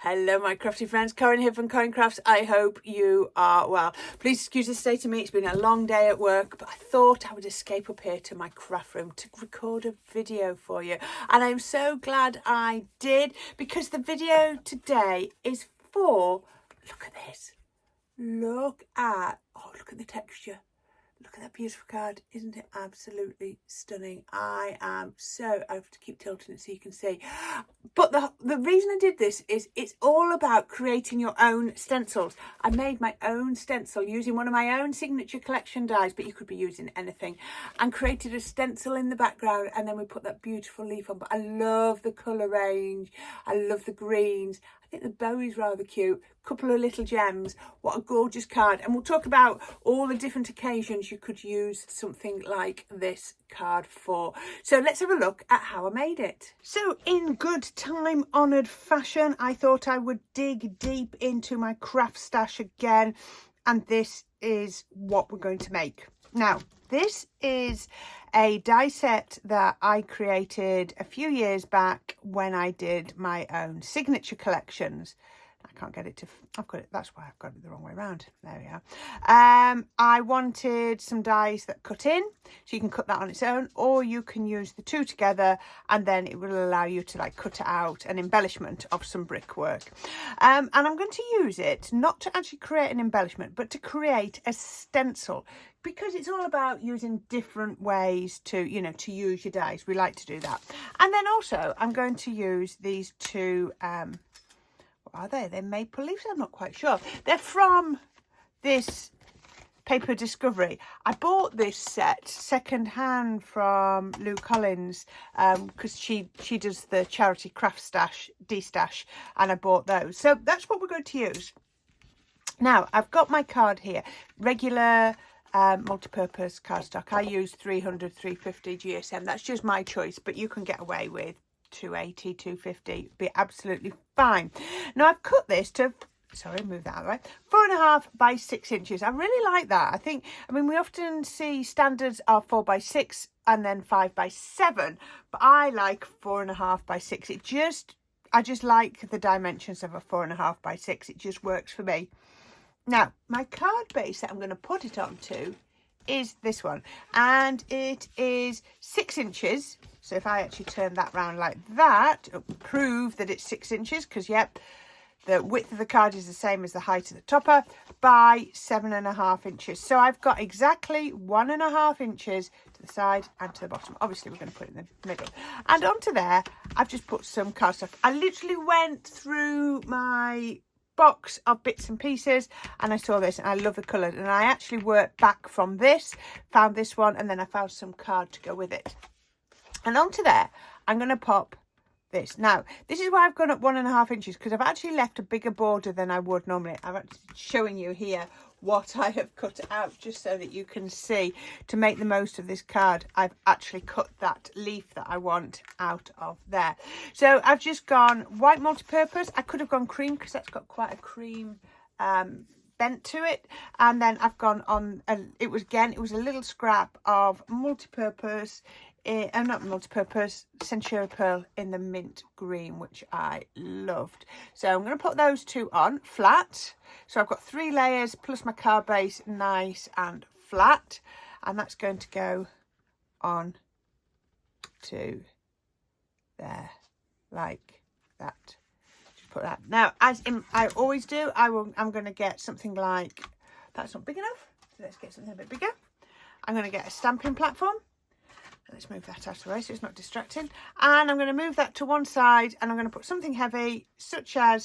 Hello my crafty friends, Corrine here from Corrine Crafts. I hope you are well. Please excuse the state of me, it's been a long day at work, but I thought I would escape up here to my craft room to record a video for you. And I'm so glad I did, because the video today is for, look at this, look at the texture. Look at that beautiful card. Isn't it absolutely stunning? I have to keep tilting it so you can see. But the reason I did this is it's all about creating your own stencils. I made my own stencil using one of my own signature collection dies, but you could be using anything, and created a stencil in the background, and then we put that beautiful leaf on. But I love the colour range. I love the greens. I think the bow is rather cute. Couple of little gems. What a gorgeous card. And we'll talk about all the different occasions you could use something like this card for. So let's have a look at how I made it. So in good time honoured fashion, I thought I would dig deep into my craft stash again. And this is what we're going to make. Now, this is a die set that I created a few years back when I did my own signature collections. I can't get it to, I've got it, that's why I've got it the wrong way around. There we are. I wanted some dies that cut in, so you can cut that on its own, or you can use the two together, and then it will allow you to like cut it out an embellishment of some brickwork. And I'm going to use it not to actually create an embellishment, but to create a stencil, because it's all about using different ways to, you know, to use your dies. We like to do that. And then also I'm going to use these two, what are they? They're maple leaves? I'm not quite sure. They're from this Paper Discovery. I bought this set second hand from Lou Collins because she does the charity craft stash, D-stash, and I bought those. So that's what we're going to use. Now, I've got my card here. Regular multi-purpose cardstock. I use 300, 350 GSM. That's just my choice, but you can get away with 280, 250, be absolutely fine. Now I've cut this to, sorry, move that out of the way, 4.5 by 6 inches. I really like that. I mean, we often see standards are 4 by 6 and then 5 by 7, but I like 4.5 by 6. I just like the dimensions of a 4.5 by 6. It just works for me. Now, my card base that I'm going to put it onto is this one, and it is 6 inches. So if I actually turn that round like that, it'll prove that it's 6 inches, because yep, the width of the card is the same as the height of the topper, by 7.5 inches. So I've got exactly 1.5 inches to the side and to the bottom. Obviously we're going to put it in the middle, and onto there I've just put some cardstock. I literally went through my box of bits and pieces and I saw this and I love the colour, and I actually worked back from this, found this one, and then I found some card to go with it. And onto there I'm going to pop this. Now this is why I've gone up 1.5 inches, because I've actually left a bigger border than I would normally. I'm actually showing you here what I have cut out, just so that you can see, to make the most of this card. I've actually cut that leaf that I want out of there. So I've just gone white multi-purpose. I could have gone cream, because that's got quite a cream bent to it, and then I've gone on it was a little scrap of multi-purpose, not multi-purpose, Century Pearl in the mint green, which I loved. So I'm going to put those two on flat. So I've got 3 layers plus my card base, nice and flat, and that's going to go on to there like that. Just put that. Now, as I always do, I'm going to get something like, that's not big enough, so let's get something a bit bigger. I'm going to get a stamping platform. Let's move that out of the way so it's not distracting. And I'm going to move that to one side, and I'm going to put something heavy such as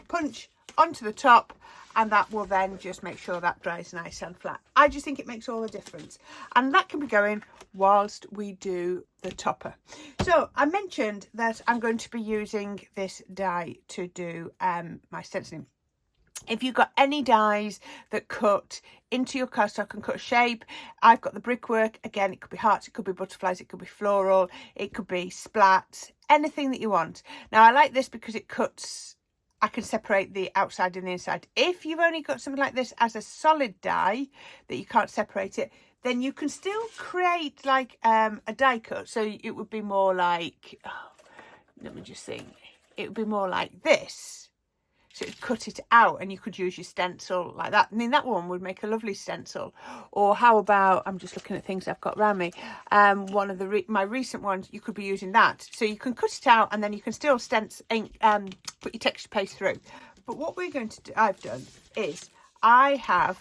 punch onto the top, and that will then just make sure that dries nice and flat. I just think it makes all the difference, and that can be going whilst we do the topper. So I mentioned that I'm going to be using this die to do my stenciling. If you've got any dies that cut into your cardstock and cut a shape, I've got the brickwork. Again, it could be hearts, it could be butterflies, it could be floral, it could be splats, anything that you want. Now, I like this because it cuts, I can separate the outside and the inside. If you've only got something like this as a solid die that you can't separate it, then you can still create like a die cut. So it would be more like, let me just think. it would be more like this. So it'd cut it out and you could use your stencil like that. I mean, that one would make a lovely stencil. Or how about, I'm just looking at things I've got around me. One of the my recent ones, you could be using that. So you can cut it out and then you can still stencil, put your texture paste through. But what we're going to do, I've done, is I have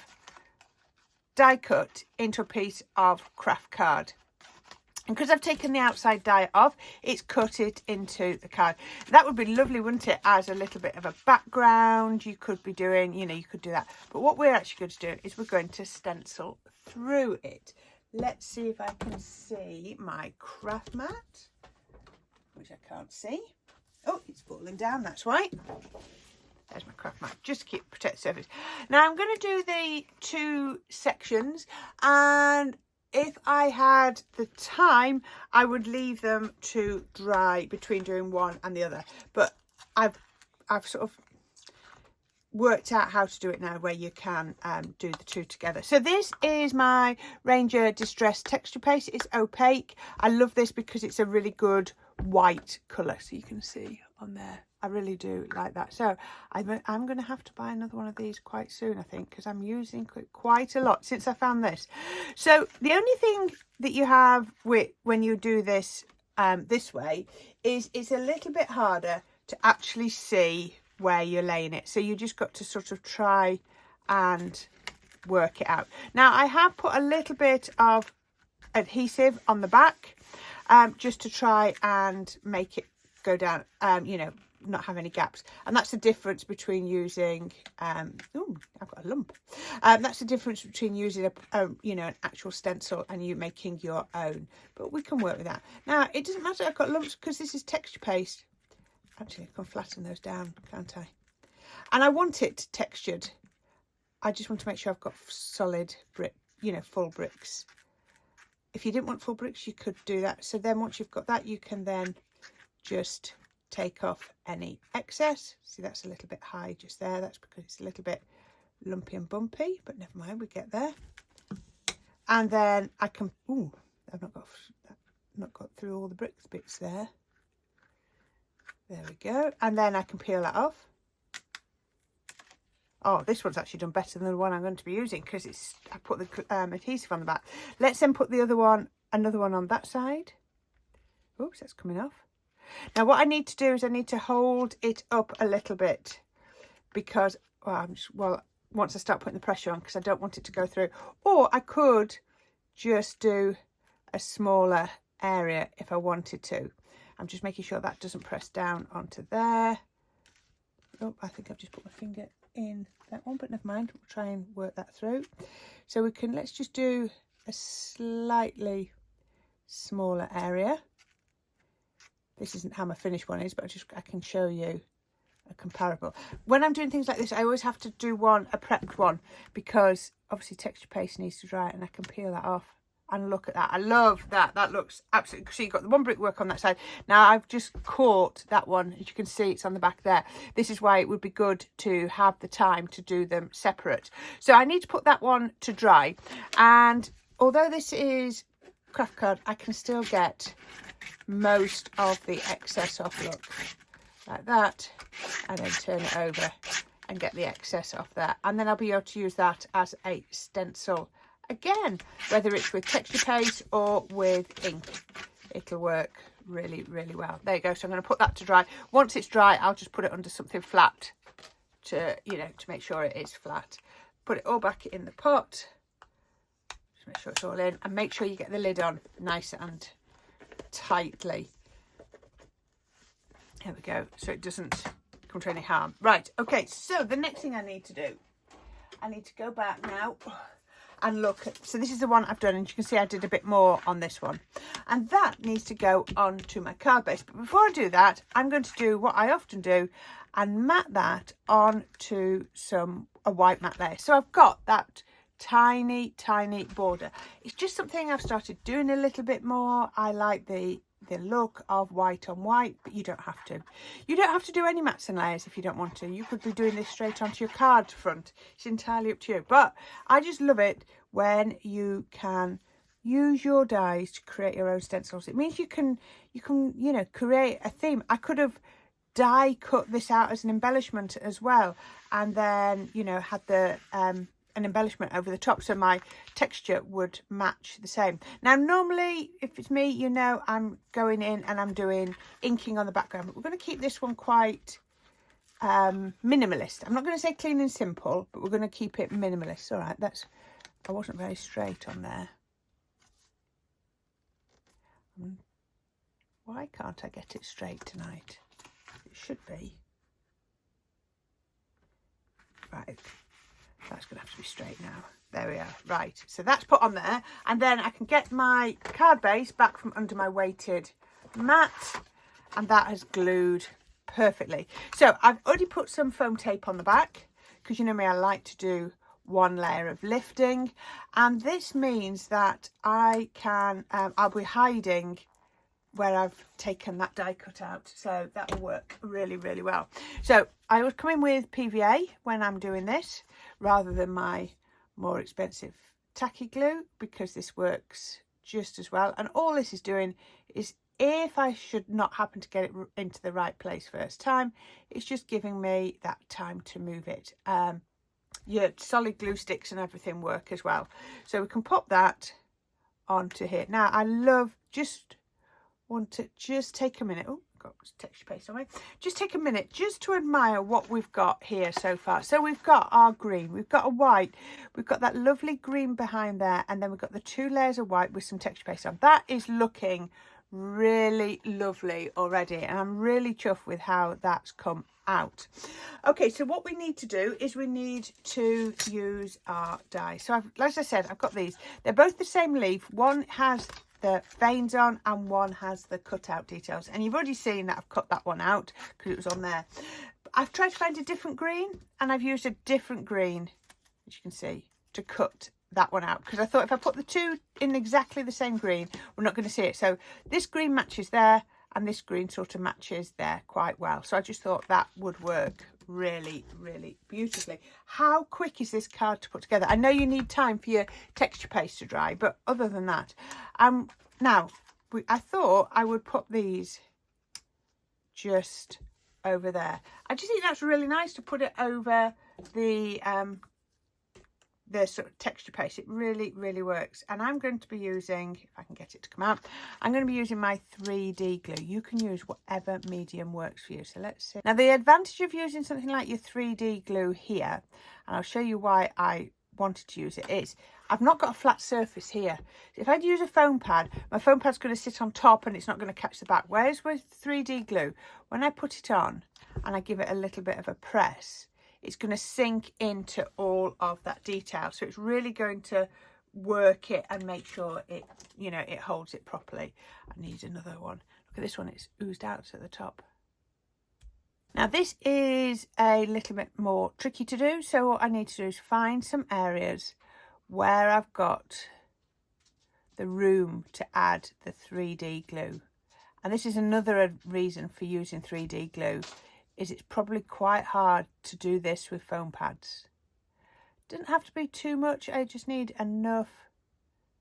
die cut into a piece of craft card. And because I've taken the outside die off, it's cut it into the card. That would be lovely, wouldn't it? As a little bit of a background, you could be doing, you know, you could do that. But what we're actually going to do is we're going to stencil through it. Let's see if I can see my craft mat, which I can't see. Oh, it's falling down, that's why. There's my craft mat, just to protect the surface. Now I'm going to do the 2 sections, and if I had the time, I would leave them to dry between doing one and the other. But I've sort of worked out how to do it now, where you can do the 2 together. So this is my Ranger Distress Texture Paste. It's opaque. I love this because it's a really good white colour, so you can see on there. I really do like that. So I'm going to have to buy another one of these quite soon, I think, because I'm using quite a lot since I found this. So the only thing that you have with when you do this this way is it's a little bit harder to actually see where you're laying it. So you just got to sort of try and work it out. Now I have put a little bit of adhesive on the back just to try and make it go down, you know, not have any gaps. And that's the difference between using oh, I've got a lump. That's the difference between using a you know, an actual stencil and you making your own. But we can work with that. Now it doesn't matter I've got lumps because this is texture paste. Actually, I can flatten those down, can't I? And I want it textured. I just want to make sure I've got solid brick, you know, full bricks. If you didn't want full bricks, you could do that. So then once you've got that, you can then just take off any excess. See, that's a little bit high just there. That's because it's a little bit lumpy and bumpy, but never mind, we get there. And then I can, ooh, I've not got through all the bricks bits there. There we go. And then I can peel that off. Oh, this one's actually done better than the one I'm going to be using because I put the adhesive on the back. Let's then put the other one, another one on that side. Oops, that's coming off. Now what I need to do is I need to hold it up a little bit because, well, once I start putting the pressure on, because I don't want it to go through. Or I could just do a smaller area if I wanted to. I'm just making sure that doesn't press down onto there. Oh, I think I've just put my finger in that one, but never mind. We'll try and work that through. So we can, let's just do a slightly smaller area. This isn't how my finished one is, but I can show you a comparable. When I'm doing things like this, I always have to do a prepped one, because obviously texture paste needs to dry, and I can peel that off. And look at that. I love that. That looks absolutely... So you've got the one brickwork on that side. Now I've just caught that one. As you can see, it's on the back there. This is why it would be good to have the time to do them separate. So I need to put that one to dry. And although this is craft card, I can still get most of the excess off. Look, like that. And then turn it over and get the excess off there. And then I'll be able to use that as a stencil. Again, whether it's with texture paste or with ink, it'll work really, really well. There you go. So I'm going to put that to dry. Once it's dry, I'll just put it under something flat to, you know, to make sure it is flat. Put it all back in the pot. Just make sure it's all in, and make sure you get the lid on nice and tightly. There we go. So it doesn't come to any harm. Right. Okay. So the next thing I need to do, I need to go back now and look at, so this is the one I've done, and you can see I did a bit more on this one, and that needs to go onto my card base. But before I do that, I'm going to do what I often do and mat that onto a white mat layer. So I've got that tiny border. It's just something I've started doing a little bit more. I like the look of white on white, but you don't have to. You don't have to do any mats and layers if you don't want to. You could be doing this straight onto your card front. It's entirely up to you. But I just love it when you can use your dies to create your own stencils. It means you can you know, create a theme. I could have die cut this out as an embellishment as well, and then, you know, had the an embellishment over the top so my texture would match the same. Now normally, if it's me, you know, I'm going in and I'm doing inking on the background, but we're going to keep this one quite minimalist. I'm not going to say clean and simple, but we're going to keep it minimalist. All right, that's, I wasn't very straight on there. Why can't I get it straight tonight? It should be. Right, that's going to have to be straight now. There we are. Right, so that's put on there, and then I can get my card base back from under my weighted mat, and that has glued perfectly. So I've already put some foam tape on the back, because you know me, I like to do one layer of lifting, and this means that I can I'll be hiding where I've taken that die cut out, so that will work really, really well. So I would come in with PVA when I'm doing this rather than my more expensive tacky glue, because this works just as well. And all this is doing is, if I should not happen to get it into the right place first time, it's just giving me that time to move it. Your solid glue sticks and everything work as well. So we can pop that onto here. Now I want to just take a minute. Oh, got texture paste on me. Just take a minute just to admire what we've got here so far. So we've got our green, we've got a white, we've got that lovely green behind there, and then we've got the 2 layers of white with some texture paste on. That is looking really lovely already, and I'm really chuffed with how that's come out. Okay, so what we need to do is we need to use our die. So as I said, I've got these. They're both the same leaf. One has the veins on and one has the cutout details, and you've already seen that I've cut that one out because it was on there. I've tried to find a different green, and I've used a different green, as you can see, to cut that one out, because I thought if I put the two in exactly the same green, we're not going to see it. So this green matches there, and this green sort of matches there quite well. So I just thought that would work really, really beautifully. How quick is this card to put together? I know you need time for your texture paste to dry, but other than that, now I thought I would put these just over there. I just think that's really nice to put it over the sort of texture paste. It really, really works. And I'm going to be using, if I can get it to come out, I'm going to be using my 3D glue. You can use whatever medium works for you. So let's see. Now the advantage of using something like your 3D glue here, and I'll show you why I wanted to use it, is I've not got a flat surface here. If I'd use a foam pad, my foam pad's going to sit on top and it's not going to catch the back. Whereas with 3D glue, when I put it on and I give it a little bit of a press, it's going to sink into all of that detail. So it's really going to work it and make sure it, you know, it holds it properly. I need another one. Look at this one, it's oozed out at the top. Now this is a little bit more tricky to do. So what I need to do is find some areas where I've got the room to add the 3D glue. And this is another reason for using 3D glue, is it's probably quite hard to do this with foam pads. Doesn't have to be too much, I just need enough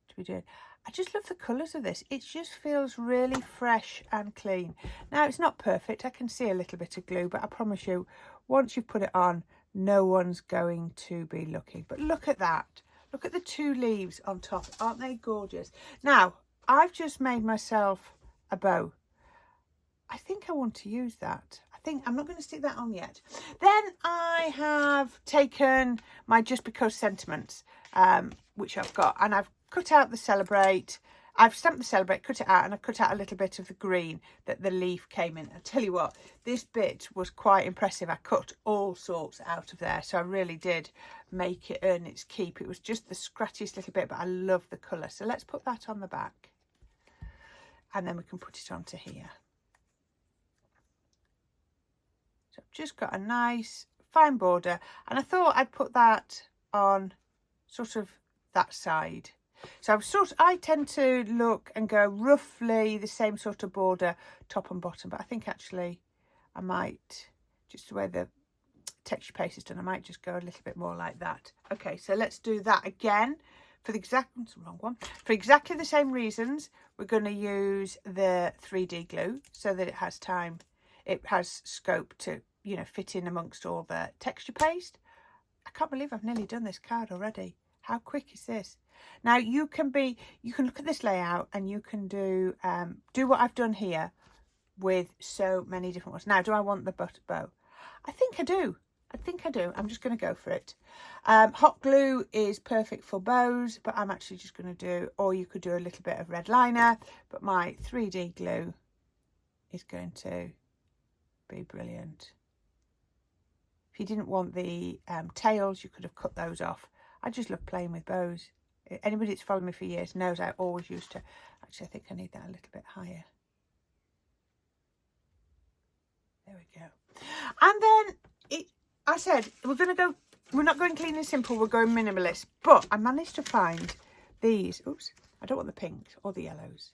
to be doing. I just love the colours of this. It just feels really fresh and clean. Now it's not perfect, I can see a little bit of glue, but I promise you, once you've put it on, no one's going to be looking. But look at that. Look at the 2 leaves on top. Aren't they gorgeous? Now, I've just made myself a bow. I think I want to use that. I'm not going to stick that on yet. Then I have taken my Just Because sentiments, which I've got, and I've cut out the Celebrate. I've stamped the Celebrate, cut it out, and I've cut out a little bit of the green that the leaf came in. I tell you what, this bit was quite impressive. I cut all sorts out of there, so I really did make it earn its keep. It was just the scratchiest little bit, but I love the colour. So let's put that on the back, and then we can put it onto here. So I've just got a nice fine border, and I thought I'd put that on sort of that side. So I tend to look and go roughly the same sort of border top and bottom, but I think actually I might, just the way the texture paste is done, I might just go a little bit more like that. Okay, so let's do that again for the for exactly the same reasons. We're going to use the 3D glue so that it has time. it has scope to, you know, fit in amongst all the texture paste. I can't believe I've nearly done this card already. How quick is this? Now you can look at this layout and you can do what I've done here with so many different ones. Now, do I want the butter bow? I think I do. I'm just going to go for it. Hot glue is perfect for bows, but I'm actually just going to do, or you could do a little bit of red liner, but my 3D glue is going to be brilliant. If you didn't want the tails, you could have cut those off. I just love playing with bows. Anybody that's followed me for years knows I always used to. Actually, I think I need that a little bit higher. There we go. And then I said we're not going clean and simple, we're going minimalist. But I managed to find these. Oops, I don't want the pinks or the yellows.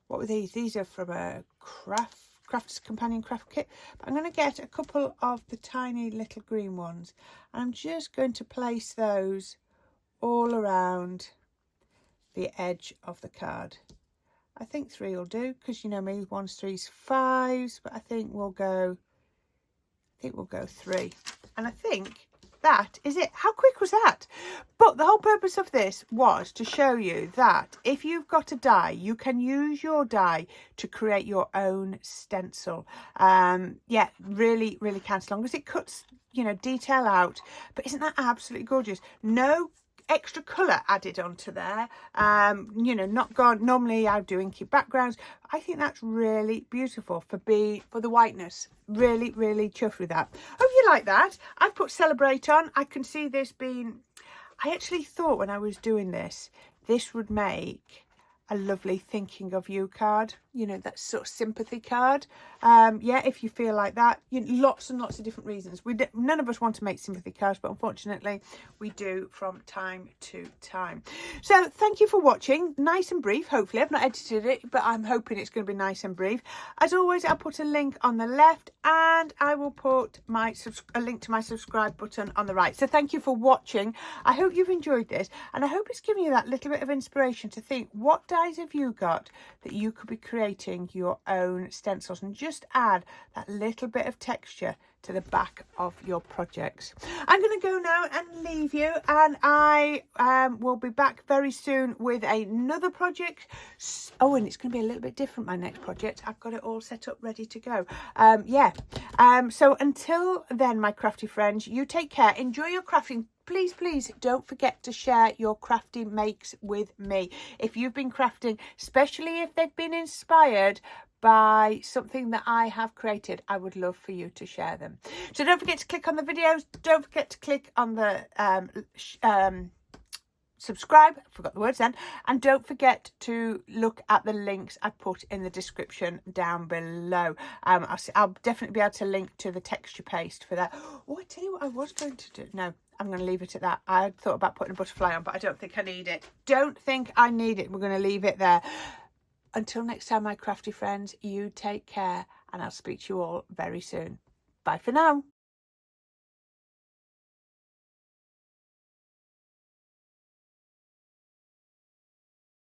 What were these? These are from a Crafter's Companion craft kit. But I'm going to get a couple of the tiny little green ones. And I'm just going to place those all around the edge of the card. I think 3 will do, because you know me, 1s, 3s, 5s, but I think we'll go 3. And I think that is it. How quick was that? But the whole purpose of this was to show you that if you've got a die, you can use your die to create your own stencil. Yeah, really, really can, as long as it cuts, you know, detail out. But isn't that absolutely gorgeous? No extra colour added onto there, you know, not gone. Normally I do inky backgrounds. I think that's really beautiful for the whiteness. Really, really chuffed with that. Oh, you like that? I've put Celebrate on. I can see this being, I actually thought when I was doing this would make a lovely thinking of you card, you know, that sort of sympathy card. Yeah, if you feel like that, you know, lots and lots of different reasons. None of us want to make sympathy cards, but unfortunately we do from time to time. So thank you for watching. Nice and brief, hopefully. I've not edited it, but I'm hoping it's going to be nice and brief. As always, I'll put a link on the left, and I will put a link to my subscribe button on the right. So thank you for watching. I hope you've enjoyed this, and I hope it's given you that little bit of inspiration to think, what dies have you got that you could be creating your own stencils, and just add that little bit of texture to the back of your projects. I'm going to go now and leave you, and I will be back very soon with another project. Oh, and it's going to be a little bit different, my next project. I've got it all set up ready to go. Yeah, so until then, my crafty friends, you take care, enjoy your crafting. Please, please don't forget to share your crafty makes with me. If you've been crafting, especially if they've been inspired by something that I have created, I would love for you to share them. So don't forget to click on the videos. Don't forget to click on the subscribe. I forgot the words then. And don't forget to look at the links I put in the description down below. I'll definitely be able to link to the texture paste for that. Oh, I tell you what I was going to do. No, I'm going to leave it at that. I thought about putting a butterfly on, but I don't think I need it. Don't think I need it. We're going to leave it there. Until next time, my crafty friends, you take care, and I'll speak to you all very soon. Bye for now.